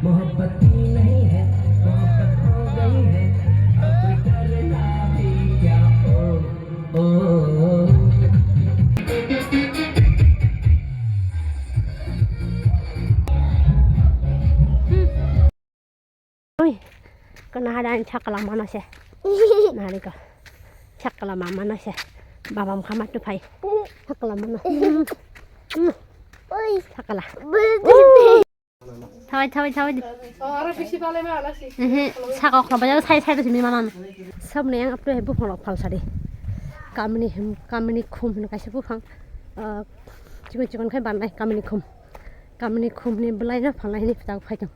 मोहब्बत ही नहीं है मोहब्बत हो गई है अब करना भी क्या ओ Kenahan cakala mana sih? Nah ni kau cakala mana sih? Babam kamat tu pai. Cakala mana? Cakala. Thawai. Orang bisi paling mana sih? Cakok apa jadi saya tu sini mana? Sebab ni yang apa tu hebu pholok phal sari. Kami ni khum ni kasih pufang. Cikon kai bandai kami ni khum ni Bulai na phalai ni tahu pai tu.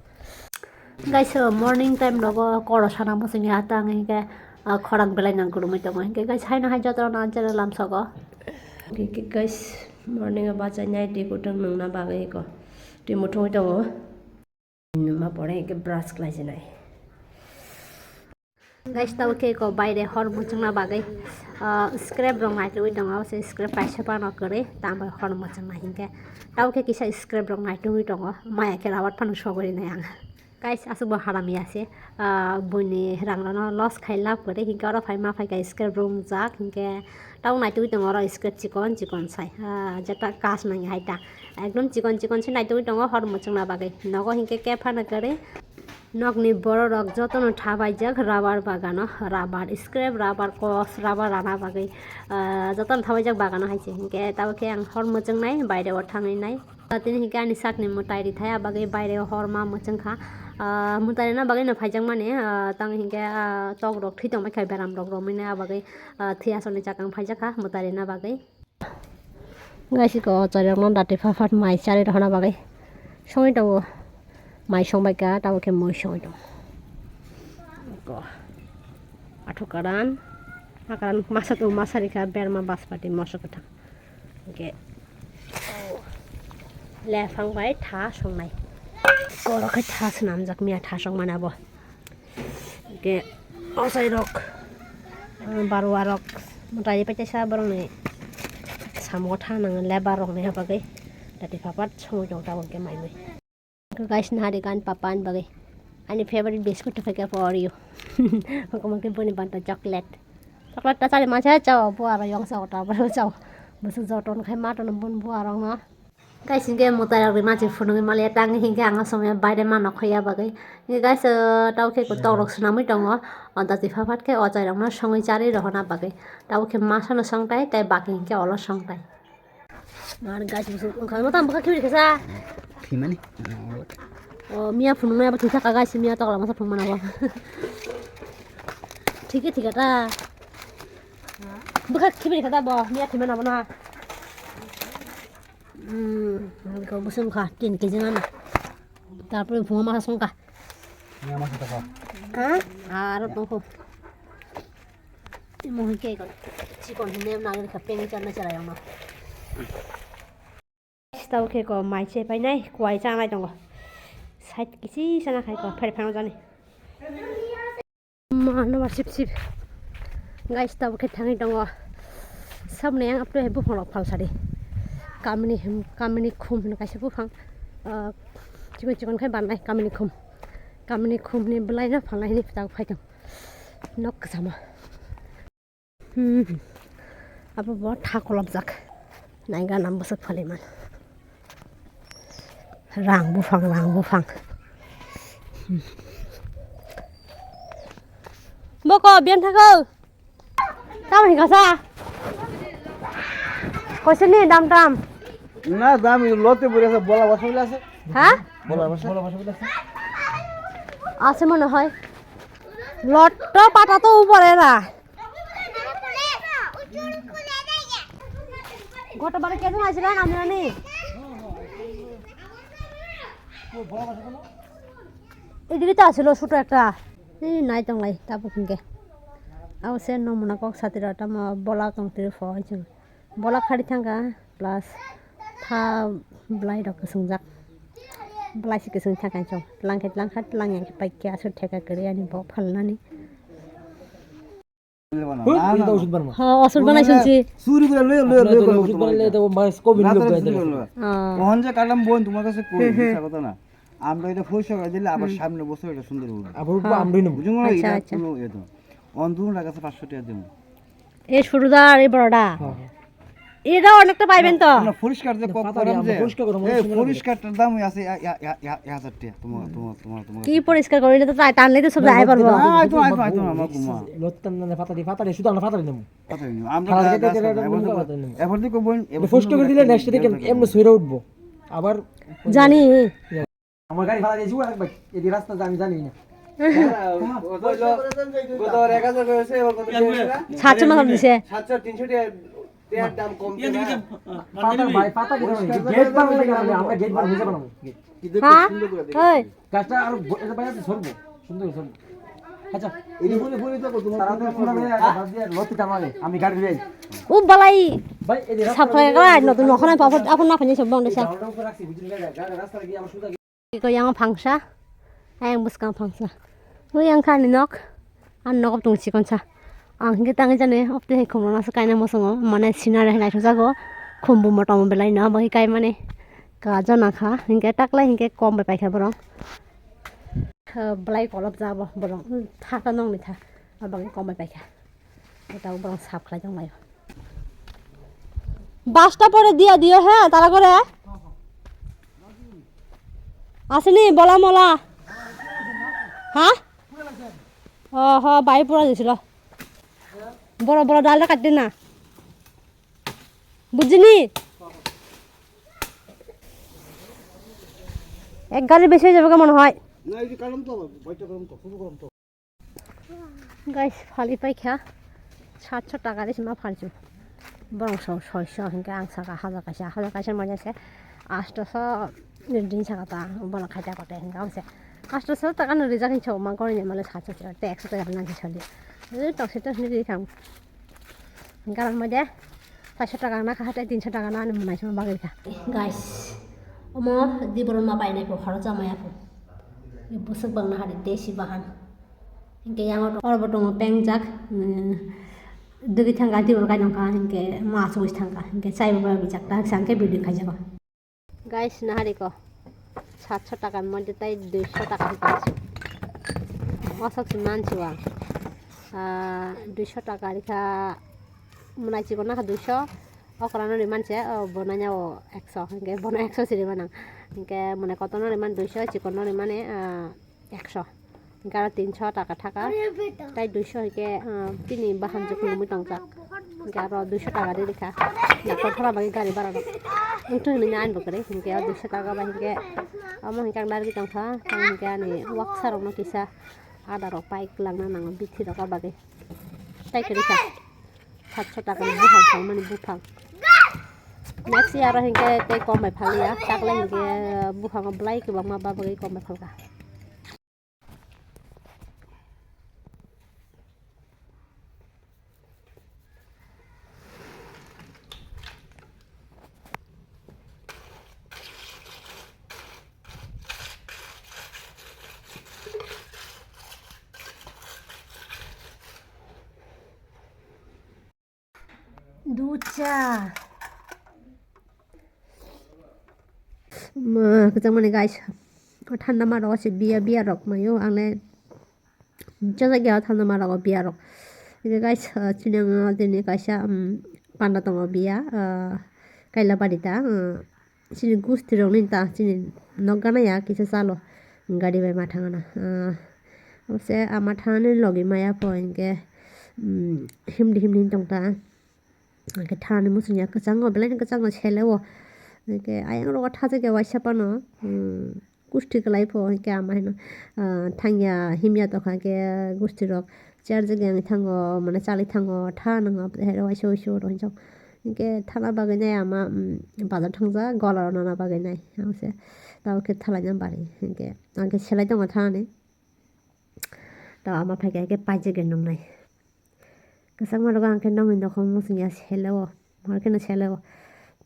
Guys, morning time logo koro sana mo sini hatang hingga khorang belai nang guru mito hingga guys hai na hai jatra na jara lam sago. Okay guys, morning abaca nyai di kutang nang na bagai ko. Di mutung itu mo. Ma pore ke brush class nai. Guys tahu ke ko bayre hor mutung na bagai. Scrap rong nai tu itu ngau se scrap paisa pa na kere tambah hor mutung na hingga. Tahu ke kisah scrap rong nai tu itu ngau. Maya ke rawat panu shogori na yang. Guys, asal buat haram ya sih, bunyi ranglana loss kaila bari hingga orang fai ma fai guys scrap room jak hingga tahu nanti itu orang scrap cikon say, jata kas nanya hai ta, ekdom cikon sih nanti itu orang hormat cengna bagai, nago hingga kepa negara, nog ni boro rok joto no thabai jak rubber bagano, rubber scrap, rubber kos, rubber rana bagai, joto no thabai jak bagano hai sih, hingga tahu ke yang hormat cengnai, bayar orang ini, tapi hingga ni sak ni mutai di thaya bagai bayar hormat cengka. Mutai na bagai na phajang mane tang hingga tok rok thi tong mai khai beram rok romine bagai thia sone chakang phajaka mutai na bagai guys ko chare non dati phafat mai chare rona bagai soi to mai sombai ka taw ke moi soi to ko athukaran akaran masa to masari ka berma baspati mosokata ke le phang bai tha song nai Kalau kita tas namjak mia tasong mana bo, ke osai rok, baru warok, mutai pecah saya barang ni, samota nang lebar rok ni apa ke, tadi papat semua jauh tahu ke mai mai. Guys nari kan papan bagai, ani favorite biscuit tu pakai for you, aku mungkin punya bantu coklat tak cari macam jauh buah yang sahut baru jauh, besok jauh ton kai mata numpun buah orang na. Guys, hingga mutai lagi macam phone malah tang hingga angin semua bayar mana kaya bagai. Hingga guys tahu ke kota orang senamai dong, anda tifapat ke ojai orang na songai cari rohana bagai. Tahu ke masa na songtai, kayak baki hingga Allah songtai. Mar guys, kalau mau tambah kiri kesa. Gimana? Oh, Mia phone mana kita kagak sih Mia tahu lah masa phone mana apa. Tiga ta. Bukan kiri kata boh, Mia di mana mana. Kau musim kah, tin kejangan. Tapi bunga masa songkah. Ini masih tak kah? Arut nunggu. Mau hingga kau, cikon ini nak kapeng ikan macam apa yang nak? Tahu ke kau macam apa ni? Kuai jangan dong. Saya kisi sana kai kau pergi pergi ni. Mana masih sip. Guys tahu ke tangi dong. Sab ni yang apa tu hebu pholok phal sari. Kami ni khum ni kasih pufang, cikon kai bandai kami ni khum ni Bulai na phalai ni tahu pai tu, nok sama. Apa buat thak kolap jak, naikkan nampak sekali man. Rang bufang. Boko biar thakau, tahu ni kasa. Kau sini dam. Na dam lote buri asa bola basa bila asa. Hah? Bola basa bila asa. Ase mana hai? Lotte pata tu upar era. Gota balik kesu ngasih kan ambil ni. Ini kita hasil lo sudah ekta. Ini naik tong lagi tapi hingga. Aku sen nomor nak satira tama bola kang tirfo aja. Bola khari thangga plus tha Bulai dok kesungjak Bulai si kesung thangkan chong langkat lang yang pai kya su theka kare ani bo phalna ni असुर बनाई सुनছি চুরি করে লয়ে ওষুধ বানালে তো মাস কো video করে দেন ওহন যে কালাম বোন তোমার কাছে কই মিছা কথা না আমরা এটা পরিষ্কার করে দিলে আবার সামনে বছর এটা সুন্দর হবে আবার আমরাই নেব বুঝুন না আচ্ছা, এটা আচ্ছা। কোনো এ তো অন্ধুন লাগাছে 500 টাকা দেব এই ছোটদা আর এই বড়টা এটা অনেকটা পাইবেন তো না পরিষ্কার যে কক করাম যে এই পরিষ্কারটার দামই আছে 1000 টাকা তোমার কি পরিষ্কার করে এটা তো টানলে তো সব যায় পারবো আইতো আমার ঘুমা লত্তাম না পাতা দিয়ে শুধু আমরা পাতা নেব কথা নেই আমরা এবার দেখো বোন এটা পোস্ট করে দিলে নেক্সট থেকে এমনি সইরা উঠবো আবার জানি আমার গাড়ি ভাড়া দিয়েছি একবার এই রাস্তা আমি জানি না কত 1000 করেছে এবার কত দিয়েছে 700 টাকা দিছে 700 300 টাকা দাম কম পাতা ভাই পাতা কি গেট বানাবো লাগে আমরা গেট বানাবো বুঝে বানাবো হ্যাঁ এই কাজটা আর এটা বাইরে সরবো সুন্দর সরবো আচ্ছা এই বলে তো তোমার বাদ দিয়ে লতি টামালে আমি গাড়ি যাই ও বালাই ভাই এই সাফাই করা নতুন নখনা পাপড় আপন না ফানি সব বন্ধ আছে রাস্তা উপরে রাখছি বুঝলি রাস্তা গিয়ে আবার সুদা কি কই yang phangsa ayang buskang phangsa oi yang kan nok an nok tung chi konsa ang ge tang jane opte he khomona sa kaina mosong mane sinare helai thojago khombu motom belai na bai kai mane ka jana kha hinge taklai hinge kom bai paikha borong blai kolop jabo borong thaka nong ni tha abang kom bai paikha eta borong sap khlai jong lai বাসটা পরে দিয়া দিও হ্যাঁ তারা করে আসেনি বলা মলা হ্যাঁ ও হ বাই পড়া দিছিল বড় বড় ডালটা কাটতে না বুঝিনি এক গাড়ি বেশি হয়ে যাবে কেমন হয় না এই কারণ তো বইটা কারণ তো খুব কম তো গাইস ফালি পাইখা 700 টাকা দিয়ে মা ফালছো বরং 600 হিংকে আং সাকা হাজার কাছে মজা আছে 800 দিন সাকাতা বলা খাইতা কটে হিংকা আছে 800 টাকা নরি যা কিনছো মা করে নে মানে 700 টাকা 100 টাকা না কি চলে এই টক্সিটা নিয়ে খাম কারণ মজা 500 টাকা না খাতে 300 টাকা না মনে হয় বাগের খা গাইস ওমো দিবরমা পাই নাই খরচ জামায়া ফু বুসক বাংনা হাড়ি দেশি বাহান হিংকে yang orbotong pengjak dugi thangga dibor kai nongka hinke ma chois thangga hinke chai ba bijak ta sangke video khai jago guys nahari ko 700 টাকার মধ্যে তাই 200 টাকা দিতেছি অসক মানছি ওয়া 200 টাকা রিখা মনাইছি কোনা 200 অকরানো রিমানছে বনাইনা 100 hinke বনা 100 সিরি বানাং hinke মনে কতনো রিমান 200 চিকনো রিমানে 100 Gara 300 টাকা টাকা তাই 200 হিকে তিনি বাহান যে কিলোমিটার টংচা গারো 200 টাকা দিয়ে রেখা নাকর ফলা বাকি গাড়ি ভাড়া একটু নিয়ে আনবো করে হিংকে 200 টাকা বা হিংকে আমার হিংকে আন্ডার কি টংচা হিংকে আনি ওয়াকসার অন্য কিসা আদার পাইক লাগনা নাঙ বিথি টাকা বাকি তাই করে রেখা 700 টাকা বুফাং মানে বুফাং next year হিংকে তাই কম ফালিয়া টাকলা হিংকে বুফাং ব্লাই কি বামা বাবাই কম ফালকা Ducha kejang mana guys thanda ma rok se bia rok mayo angle jaga gya thanda ma rok bia rok ini guys chinang dini kaisa panda tongo bia Kaila Bari ta chini gusti rok nin ta chini nogana ya kisa salo gari bai ma thangana se ama thangani logi maya po inge himdi tongta cái thằng này muốn sinh nhật cái trắng rồi bên cái trắng là chè léo cái ai ăn rồi thà cái vài sapa nó gusti cái lấy po cái ama nó thằng nhà him ya to cái gusti rồi চার জায়গায় thằng মানে চালি thằng thà nó hay rồi show rồi trong cái thằng বাগে নাই ama বাজার ঠাংজা গলার না বাগে নাই আছে তাও কে থালা জাম বাড়ি cái আগে ছেলে তো মাথা নেই তাও আমার ভাগে cái পাঁচে গেনম নাই Kasang maluga angke nong indo kong musunya selewo marke na selewo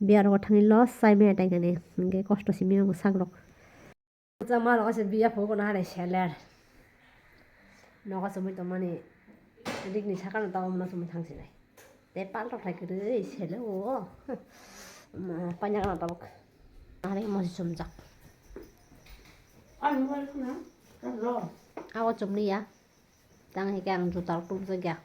biar ko thangi loss sai me ta ngane nge kosto simi mo sagrok jama ro se biya pho ko na re seler no ka sumi to mani dik ni sakana ta mo na sumi thangsi nai te pal to thai kre selewo ma panya kana tabok are mo sumjak Awa chumni ya. Tang hingga ang jutal tum saja.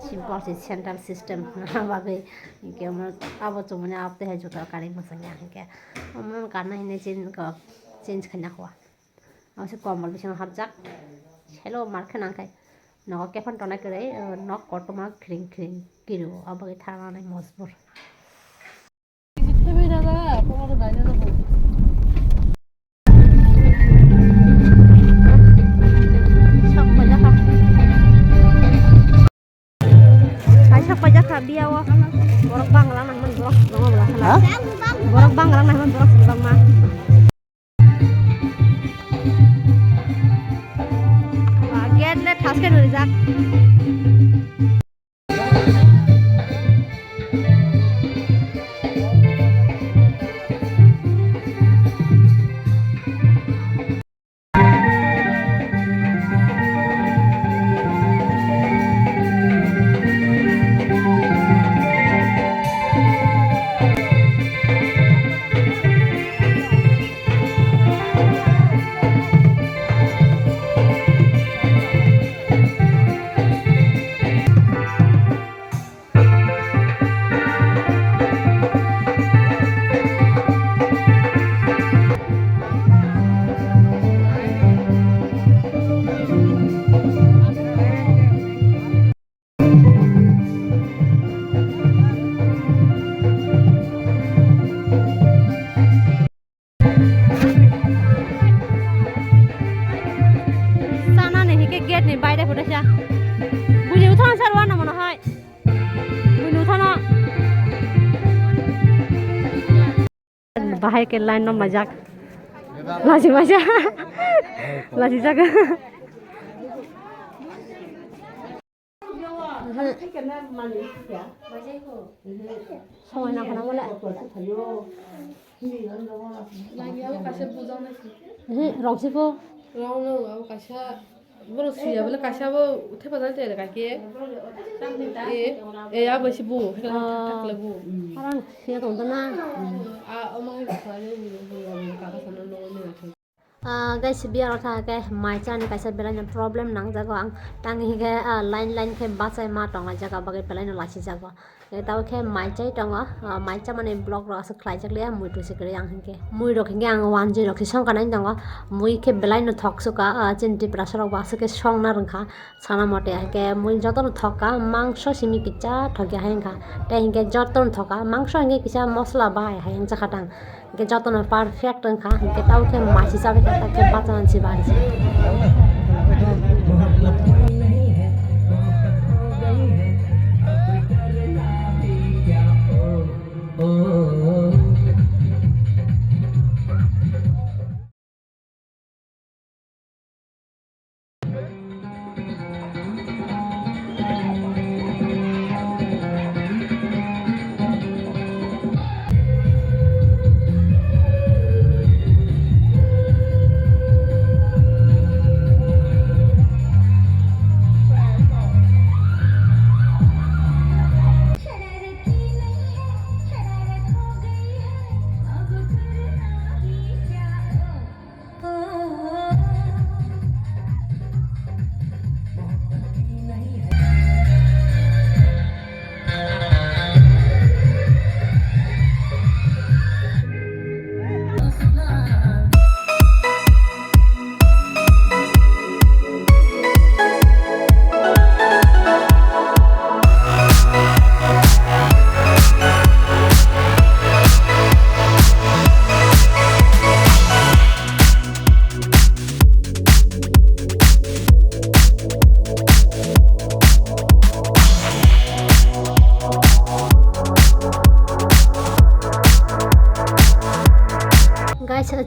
Simple sih central system. Bagai hingga orang awa chumni apa teh jutal kali masanya hingga. Orang karena ini change kena kuah. Awa sih komal bisa harjak. Hello market nangkai. Nok kepan tonai kere nok kotor mak kering kiru. Awa kita thana nai mosbur. Dia wah borok bang lang nah man borok bang belah sana. Borok bang lang nah man borok bang mah. Wah get le khas ke nurijak. Gate nih bayar udah sih. Bunyi utang sarwan nama nohai. Bunyi utang no. Bahaya ke line no majak. Lagi majak. Lagi jaga. Soalnya nak mana mulai. Lagi aku kasih bujang nasi. Rong sih po. Rong lo aku kasih. Baru siapa boleh kasih aku tepat saja ada kaki. Ya bersih bu, tak lebu. Orang sih tonton na. Omg Tripura ini kakak sana nongol. Guys biar orang ke macam ni kaisa belanja problem nang jago ang tangi ke line ke baca ma tonga jaga bagai belanja lasi jago. Tahu ke macam tonga macam mana blog rasa kelajak liya mui tu sekali yang ke mui rok hingga ang wanji rok song kanan tonga mui ke belanja thok suka jen Tiprasa rok bahasa ke song na rengka sana mote ke mui jotor thoka mangso simi kicha thokya hengka te hingga jotor thoka mangso hingga kicha mosla bahai hang jakatang ke jotor perfect rengka ke tahu ke masih sabe ke bacaan si bari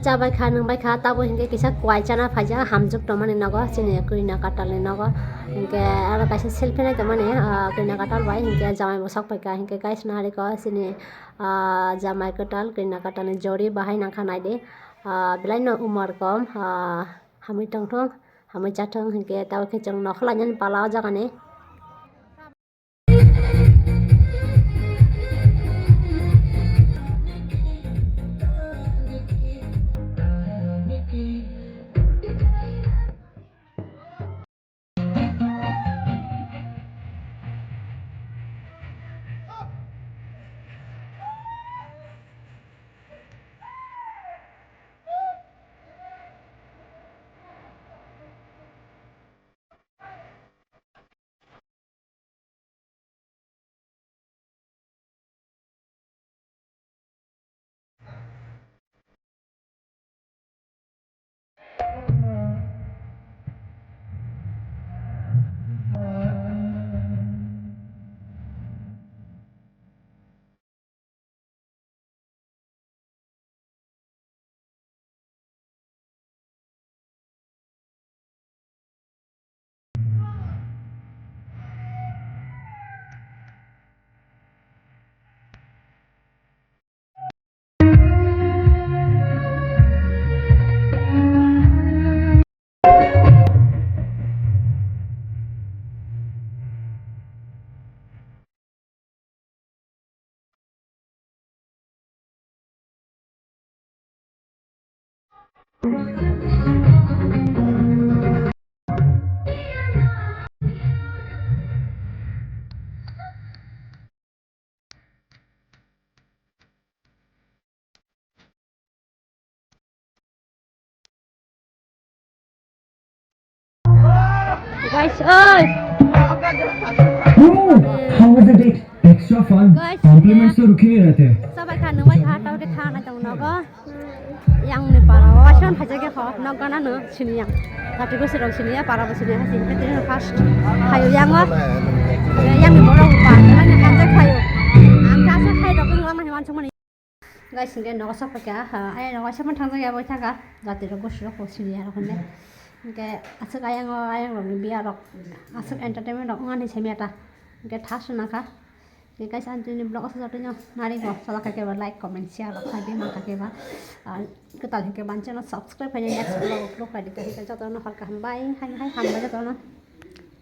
Cabai kha nang bai kha tabo hingke kisa kwai chana phaja hamjuk tomani nago chini kuina katal nago hingke ara kaisa selfie nai tomani kuina katal bai hingke jamai mosak pai ka hingke guys nari ko chini jamai katal kuina katal ni jori bahai nang khanai de belai no umar kom hamui tongthong hamui chathong hingke tabo ke jong nokhla nyan pala jagane Guys ơi. How was the date? Extra fun. Guys, Compliments तो रुके नहीं रहते. Sampai kan numai hata udah thana jang naga. Yang ni para wasan haja ke kau naga na nu sini yang. Tapi gue sedang sini ya para sini hasil kita ni fast. Kayu yang wah. Yang ni borong pan. Yang ni kanjek kayu. Angka sih kayu tapi nggak mah macam mana. Guys, ini naga siapa ke? Ayah naga siapa thana ya boleh thangga. Jadi gue suruh kau sini ya kan deh. Kayak asal ayang orang ni biar rok. Asal entertainment rok ngan ni semata. Kayak thas nak. Oke guys, anjir vlog satu-satunya. Mari kok salah kakek like, comment, share, tadi maka kakek kita lagi channel subscribe aja next vlog kali kita jatuh hal bye, hai hai, hamba jatuh